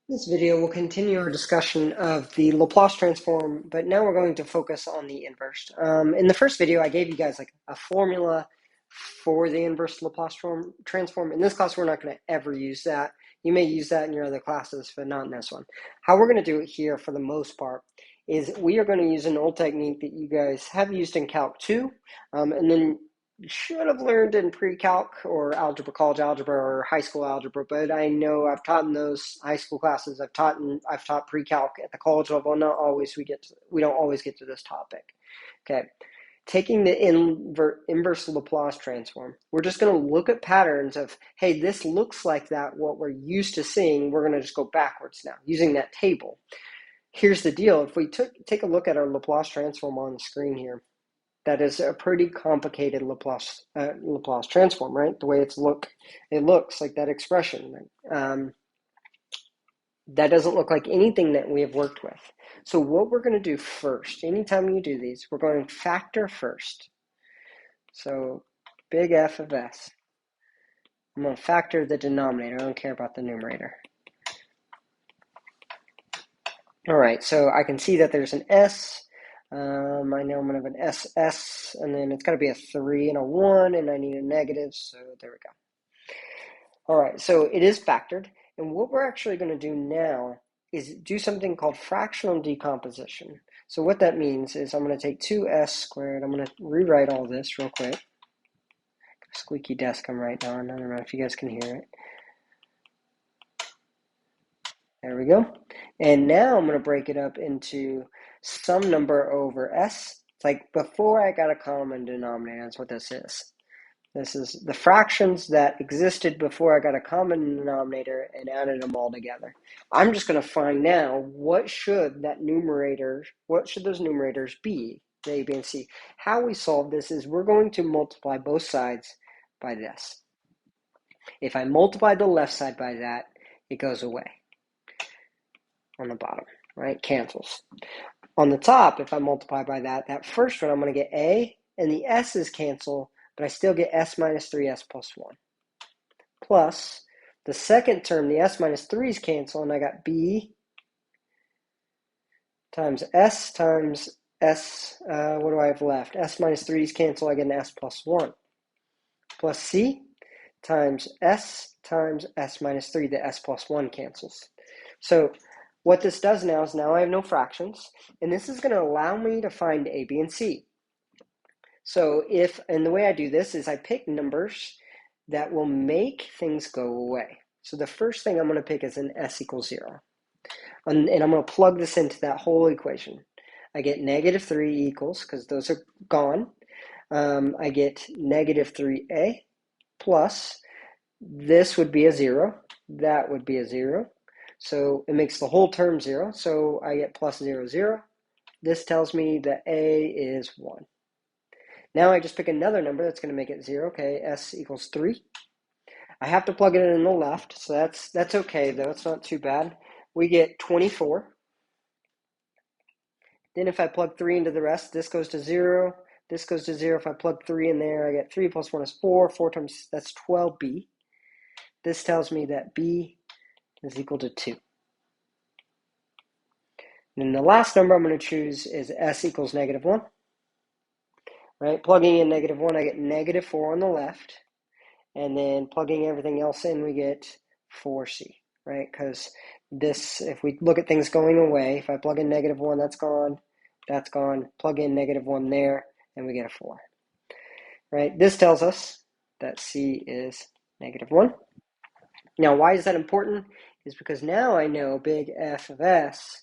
This video will continue our discussion of the Laplace transform, but now we're going to focus on the inverse. In the first video, I gave you guys like a formula for the inverse Laplace transform. In this class, we're not going to ever use that. You may use that in your other classes, but not in this one. How we're going to do it here for the most part is we are going to use an old technique that you guys have used in Calc 2, and then you should have learned in pre-calc or algebra, college algebra, or high school algebra, but I know I've taught in those high school classes. I've taught pre-calc at the college level. Not always we don't always get to this topic. Okay, taking the inverse Laplace transform, we're just going to look at patterns of, hey, this looks like that. What we're used to seeing, we're going to just go backwards now using that table. Here's the deal: if we take a look at our Laplace transform on the screen here. That is a pretty complicated Laplace transform, right? The way it looks like that expression. That doesn't look like anything that we have worked with. So what we're going to do first, anytime you do these, we're going to factor first. So big F of S. I'm going to factor the denominator. I don't care about the numerator. All right, so I can see that there's an S. I know I'm going to have an SS, and then it's got to be a 3 and a 1, and I need a negative, so there we go. All right, so it is factored, and what we're actually going to do now is do something called fractional decomposition. So what that means is I'm going to take 2s squared. I'm going to rewrite all this real quick. Squeaky desk I'm writing on. I don't know if you guys can hear it. There we go. And now I'm going to break it up into some number over s. It's like before I got a common denominator. That's what this is. This is the fractions that existed before I got a common denominator and added them all together. I'm just going to find now what should those numerators be, the a, b, and c. How we solve this is we're going to multiply both sides by this. If I multiply the left side by that, it goes away on the bottom, right? Cancels. On the top, if I multiply by that, that first one, I'm going to get a, and the s's cancel, but I still get s minus 3s plus 1. Plus, the second term, the s minus 3's cancel, and I got b times s, what do I have left? S minus 3's cancel, I get an s plus 1. Plus c times s minus 3, the s plus 1 cancels. So what this does now is now I have no fractions, and this is going to allow me to find a, b, and c. So and the way I do this is I pick numbers that will make things go away. So the first thing I'm going to pick is an s equals 0. And I'm going to plug this into that whole equation. I get negative 3 equals, because those are gone. I get negative 3a plus, this would be a 0. That would be a 0. So it makes the whole term 0. So I get plus 0, 0. This tells me that a is 1. Now I just pick another number that's going to make it 0. Okay, s equals 3. I have to plug it in the left, so that's okay, though. It's not too bad. We get 24. Then if I plug 3 into the rest, this goes to 0. This goes to 0. If I plug 3 in there, I get 3 plus 1 is 4. 4 times, that's 12b. This tells me that b is equal to 2. And then the last number I'm going to choose is s equals negative 1. Right? Plugging in negative 1, I get negative 4 on the left. And then plugging everything else in, we get 4c, right? Because this, if we look at things going away, if I plug in negative 1, that's gone, plug in negative 1 there, and we get a 4, right? This tells us that c is negative 1. Now, why is that important? Is because now I know big F of s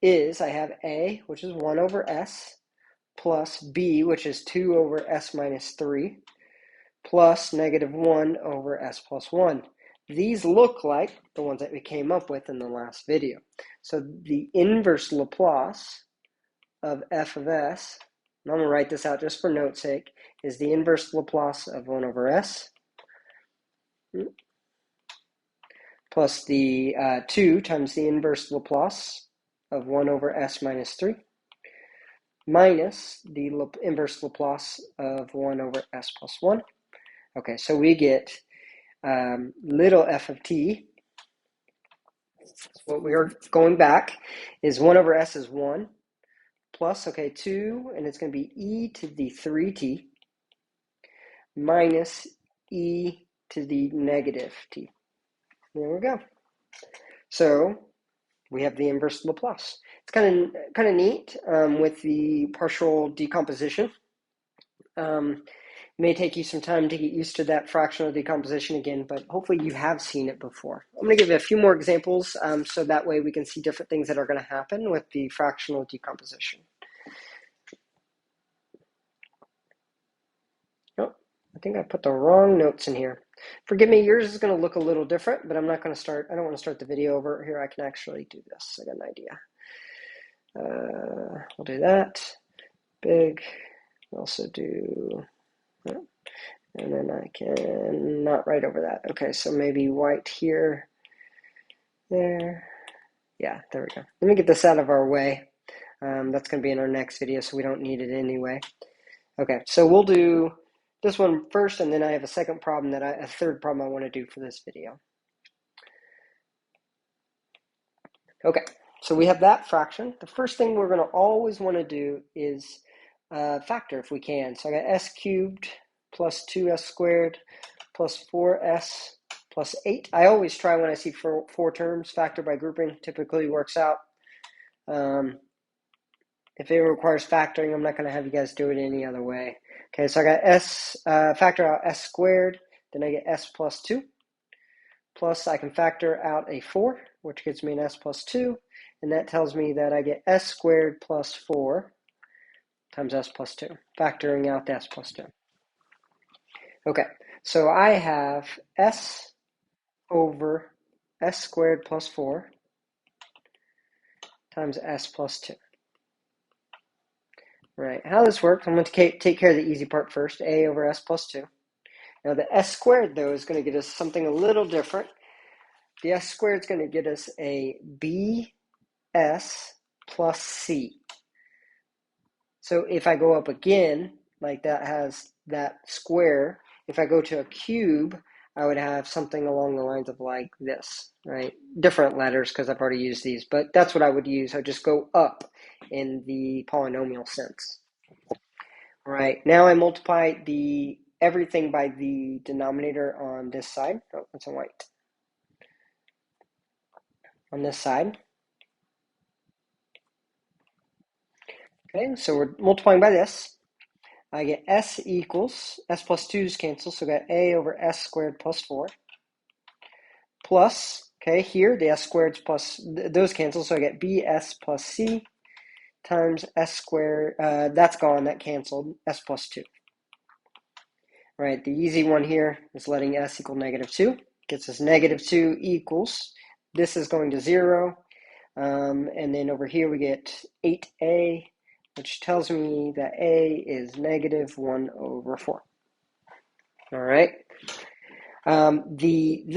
is, I have a, which is 1 over s, plus b, which is 2 over s minus 3, plus negative 1 over s plus 1. These look like the ones that we came up with in the last video. So the inverse Laplace of f of s, and I'm going to write this out just for note's sake, is the inverse Laplace of 1 over s plus the 2 times the inverse Laplace of 1 over s minus 3 minus the inverse Laplace of 1 over s plus 1. Okay, so we get little f of t what we are going back is 1 over s is 1 plus, 2, and it's going to be e to the 3t minus e to the negative t. There we go. So we have the inverse Laplace. It's kind of neat with the partial decomposition. It may take you some time to get used to that fractional decomposition again, but hopefully you have seen it before. I'm going to give you a few more examples so that way we can see different things that are going to happen with the fractional decomposition. Oh, I think I put the wrong notes in here. Forgive me, yours is going to look a little different, but I'm not going to start. I don't want to start the video over here. I can actually do this. I got an idea. We'll do that. Big. Also do. And then I can not write over that. Okay, so maybe white here, there. Yeah, there we go. Let me get this out of our way. That's going to be in our next video, so we don't need it anyway. Okay, so we'll do this one first, and then I have a third problem I want to do for this video. Okay, so we have that fraction. The first thing we're going to always want to do is factor if we can. So I got s cubed plus 2s squared plus 4s plus 8. I always try when I see four terms, factor by grouping, typically works out. If it requires factoring, I'm not going to have you guys do it any other way. Okay, so I got factor out s squared, then I get s plus 2, plus I can factor out a 4, which gives me an s plus 2, and that tells me that I get s squared plus 4 times s plus 2, factoring out the s plus 2. Okay, so I have s over s squared plus 4 times s plus 2. All right, how this works, I'm going to take care of the easy part first, a over s plus 2. Now the s squared, though, is going to get us something a little different. The s squared is going to get us a bs plus c. So if I go up again, like that has that square, if I go to a cube, I would have something along the lines of like this, right? Different letters because I've already used these, but that's what I would use. I would just go up in the polynomial sense. All right, now I multiply everything by the denominator on this side. Oh, that's a white. On this side. Okay, so we're multiplying by this. I get s equals, s plus 2's cancel, so I got a over s squared plus 4. Plus, okay, here the s squareds plus, those cancel, so I get bs plus c times s squared, that's gone, that canceled, s plus 2. All right, the easy one here is letting s equal negative 2. Gets us negative 2 equals, this is going to 0, and then over here we get 8a, which tells me that a is negative 1 over 4. All right. I need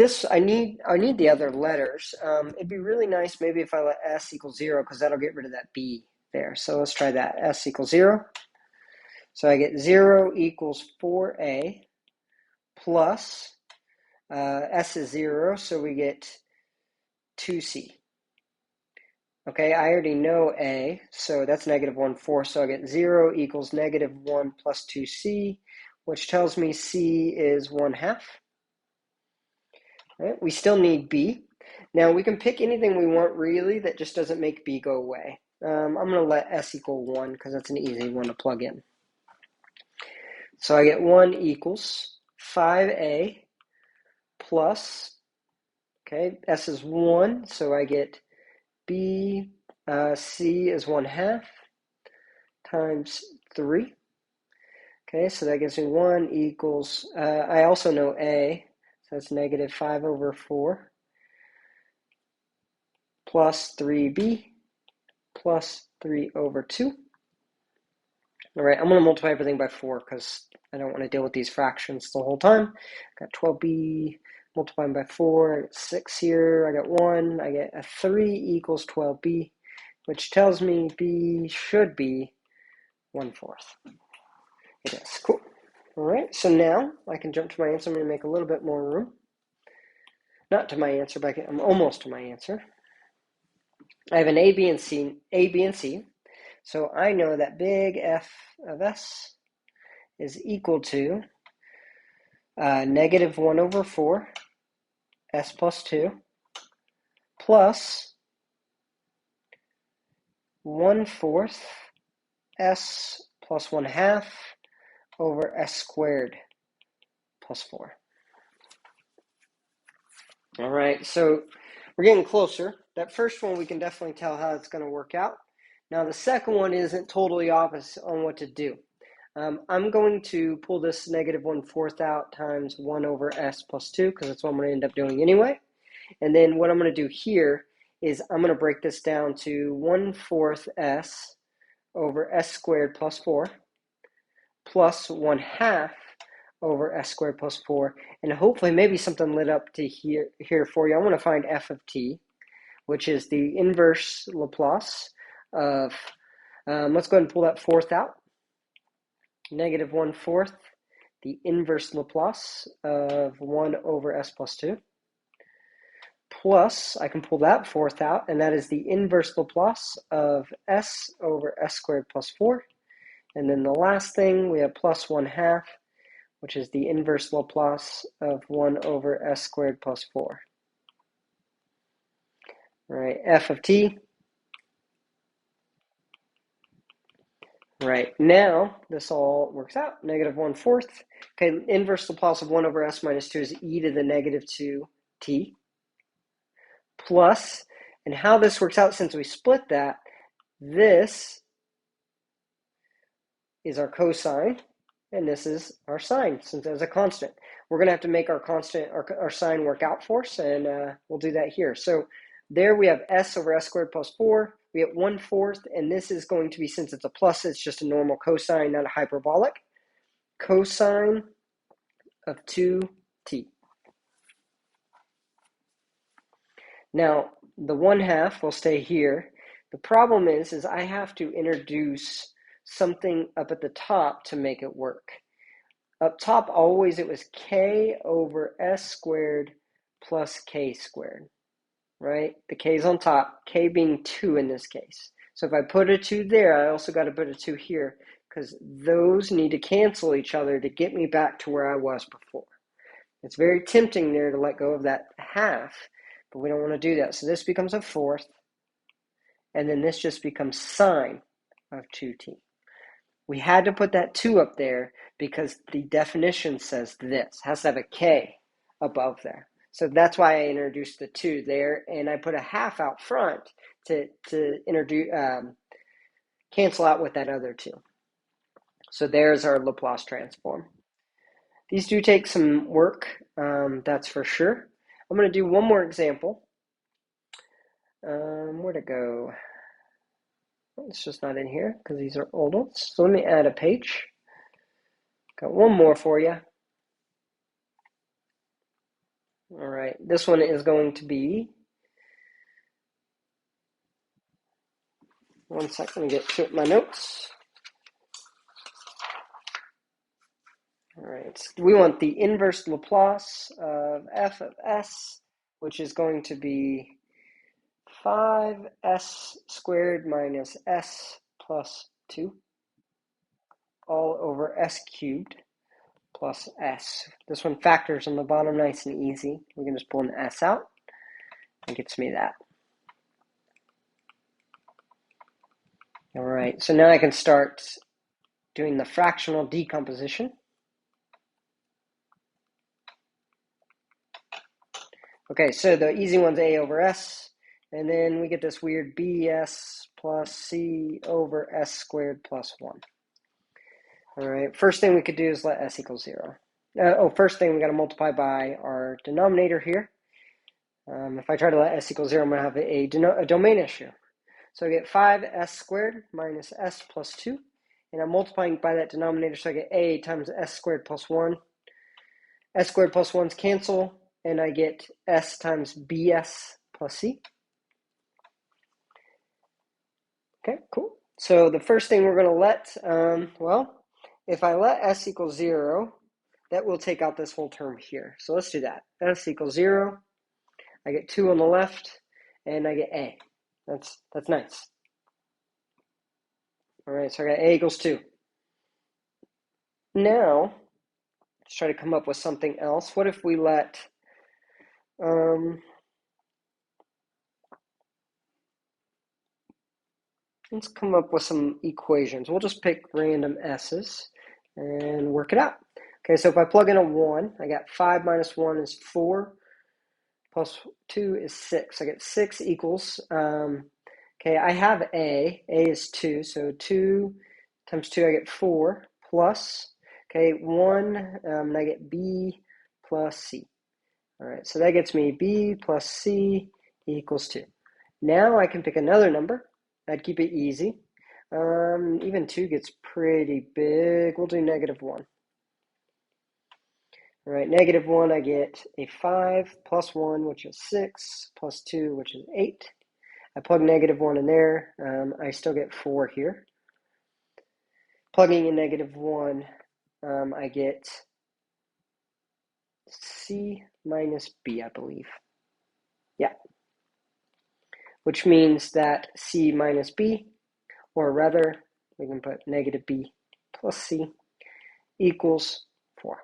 the other letters. It'd be really nice maybe if I let s equal 0 because that'll get rid of that b there. So let's try that. S equals 0. So I get 0 equals 4a plus s is 0, so we get 2c. Okay, I already know a, so that's negative 1, 4. So I get 0 equals negative 1 plus 2c, which tells me c is 1/2. Right? We still need b. Now we can pick anything we want really that just doesn't make b go away. I'm going to let s equal 1 because that's an easy one to plug in. So I get 1 equals 5a plus, okay, s is 1, so I get b, c is 1/2 times 3. Okay, so that gives me 1 equals, I also know a, so that's negative 5 over 4 plus 3b plus 3 over 2. All right, I'm going to multiply everything by 4 because I don't want to deal with these fractions the whole time. I got 12b multiplying by 4, I get 6 here, I got 1, I get a 3 equals 12b, which tells me b should be 1/4. It is. Cool. All right, so now I can jump to my answer. I'm going to make a little bit more room. Not to my answer, but I'm almost to my answer. I have an A, B, and C. So I know that big F of S is equal to negative 1 over 4, S plus 2, plus 1/4 S plus 1/2 over S squared plus 4. All right, so we're getting closer. That first one, we can definitely tell how it's going to work out. Now, the second one isn't totally obvious on what to do. I'm going to pull this negative 1/4 out times 1 over S plus 2, because that's what I'm going to end up doing anyway. And then what I'm going to do here is I'm going to break this down to 1/4 S over S squared plus 4 plus 1/2 over S squared plus 4. And hopefully maybe something lit up to here for you. I want to find F of t, which is the inverse Laplace of, let's go ahead and pull that fourth out. Negative 1/4, the inverse Laplace of 1 over S plus 2. Plus, I can pull that fourth out, and that is the inverse Laplace of S over S squared plus 4. And then the last thing, we have plus 1/2, which is the inverse Laplace of 1 over S squared plus 4. All right, F of t. Right, now this all works out. Negative 1/4. Okay, inverse Laplace of 1 over S minus 2 is e to the negative 2t. Plus, and how this works out since we split that, this is our cosine, and this is our sine, since it's a constant. We're going to have to make our constant, our sine work out for us, and we'll do that here. So there we have S over S squared plus 4. We get 1/4, and this is going to be, since it's a plus, it's just a normal cosine, not a hyperbolic. Cosine of 2t. Now, the 1/2 will stay here. The problem is I have to introduce something up at the top to make it work. Up top, always it was k over S squared plus k squared, right? The k's on top, k being 2 in this case. So if I put a 2 there, I also got to put a 2 here, because those need to cancel each other to get me back to where I was before. It's very tempting there to let go of that half, but we don't want to do that. So this becomes a 4th, and then this just becomes sine of 2t. We had to put that 2 up there because the definition says this. It has to have a k above there. So that's why I introduced the 2 there, and I put a half out front to introduce, cancel out with that other 2. So there's our Laplace transform. These do take some work, that's for sure. I'm going to do one more example. Where'd it go? It's just not in here because these are old ones. So let me add a page. Got one more for you. All right, this one is going to be, one second, get to my notes. All right, we want the inverse Laplace of f of s, which is going to be 5s squared minus s plus 2 all over s cubed plus s. This one factors on the bottom nice and easy. We can just pull an s out and gets me that. All right, so now I can start doing the fractional decomposition. Okay, so the easy one's a over s, and then we get this weird bs plus c over s squared plus 1. All right, first thing we could do is let s equal 0. First thing we got to multiply by our denominator here. If I try to let s equal 0, I'm going to have a domain issue. So I get 5s squared minus s plus 2, and I'm multiplying by that denominator, so I get a times s squared plus 1. S squared plus 1's cancel, and I get s times bs plus c. Okay, cool. So the first thing we're going to let, if I let s equal 0, that will take out this whole term here. So let's do that. S equals 0. I get 2 on the left, and I get a. That's nice. All right, so I got a equals 2. Now, let's try to come up with something else. What if we let, let's come up with some equations. We'll just pick random s's and work it out. Okay, so if I plug in a 1, I got 5 minus 1 is 4, plus 2 is 6. I get 6 equals, okay, I have A is 2, so 2 times 2, I get 4, plus, okay, 1, and I get B plus C. All right, so that gets me B plus C equals 2. Now I can pick another number. I'd keep it easy. Even 2 gets pretty big. We'll do negative 1. All right, negative 1, I get a 5 plus 1, which is 6, plus 2, which is 8. I plug negative 1 in there. I still get 4 here. Plugging in negative 1, I get C minus B, I believe. Yeah. Which means that C minus B, or rather, we can put negative B plus C equals 4.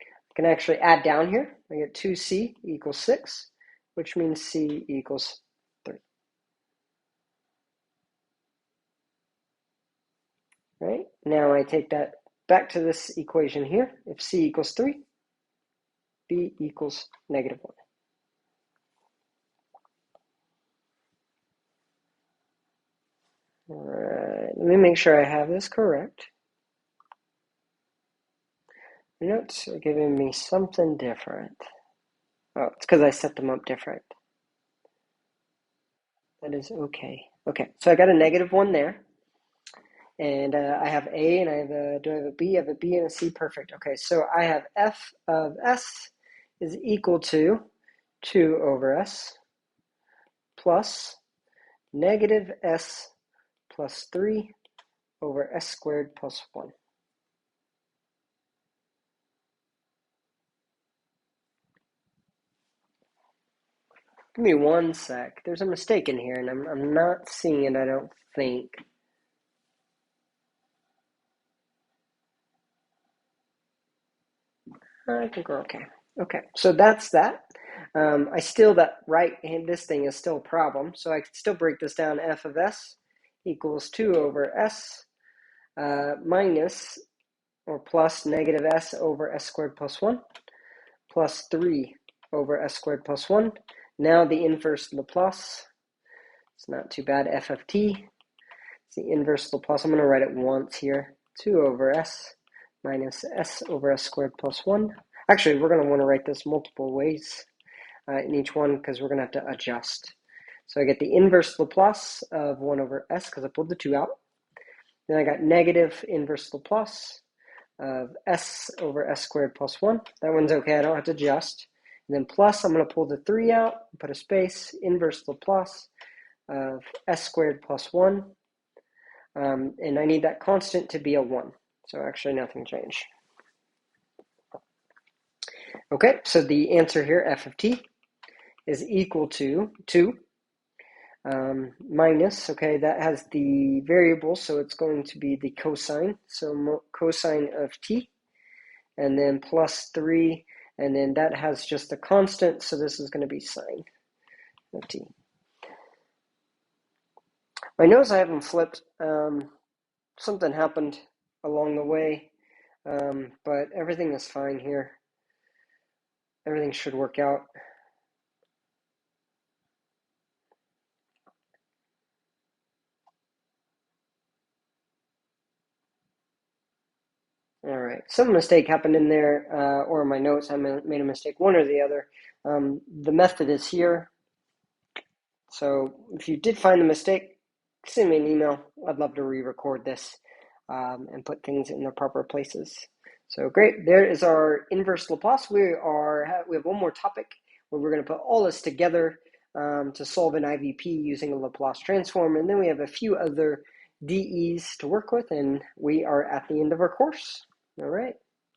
I can actually add down here. I get 2C equals 6, which means C equals 3. Right? Now I take that back to this equation here. If C equals 3, B equals negative 1. All right, let me make sure I have this correct. The notes are giving me something different. Oh, it's because I set them up different. That is okay. Okay, so I got a negative 1 there. And I have A and I have a, do I have a B? I have a B and a C, perfect. Okay, so I have F of S is equal to 2 over S plus negative S plus 3 over S squared plus 1. Give me one sec. There's a mistake in here and I'm not seeing it, I don't think. I think we're okay. Okay, so that's that. I still, that right hand, this thing is still a problem. So I can still break this down. F of S equals 2 over S minus or plus negative S over S squared plus 1 plus 3 over S squared plus 1. Now the inverse Laplace. It's not too bad. F of t. It's the inverse Laplace. I'm going to write it once here. 2 over S minus S over S squared plus 1. Actually, we're going to want to write this multiple ways in each one because we're going to have to adjust. So I get the inverse Laplace of 1 over S because I pulled the 2 out. Then I got negative inverse Laplace of S over S squared plus 1. That one's okay. I don't have to adjust. And then plus, I'm going to pull the 3 out, put a space, inverse Laplace of S squared plus 1. And I need that constant to be a 1. So actually nothing changed. Okay, so the answer here, f of t, is equal to 2 minus, okay, that has the variable, so it's going to be the cosine. So cosine of t, and then plus 3, and then that has just the constant, so this is going to be sine of t. I notice I haven't flipped. Something happened along the way, but everything is fine here. Everything should work out. All right, some mistake happened in there, or in my notes, I made a mistake, one or the other. The method is here. So if you did find the mistake, send me an email. I'd love to re-record this and put things in their proper places. So great, there is our inverse Laplace. We have one more topic where we're going to put all this together to solve an IVP using a Laplace transform, and then we have a few other DEs to work with, and we are at the end of our course. All right.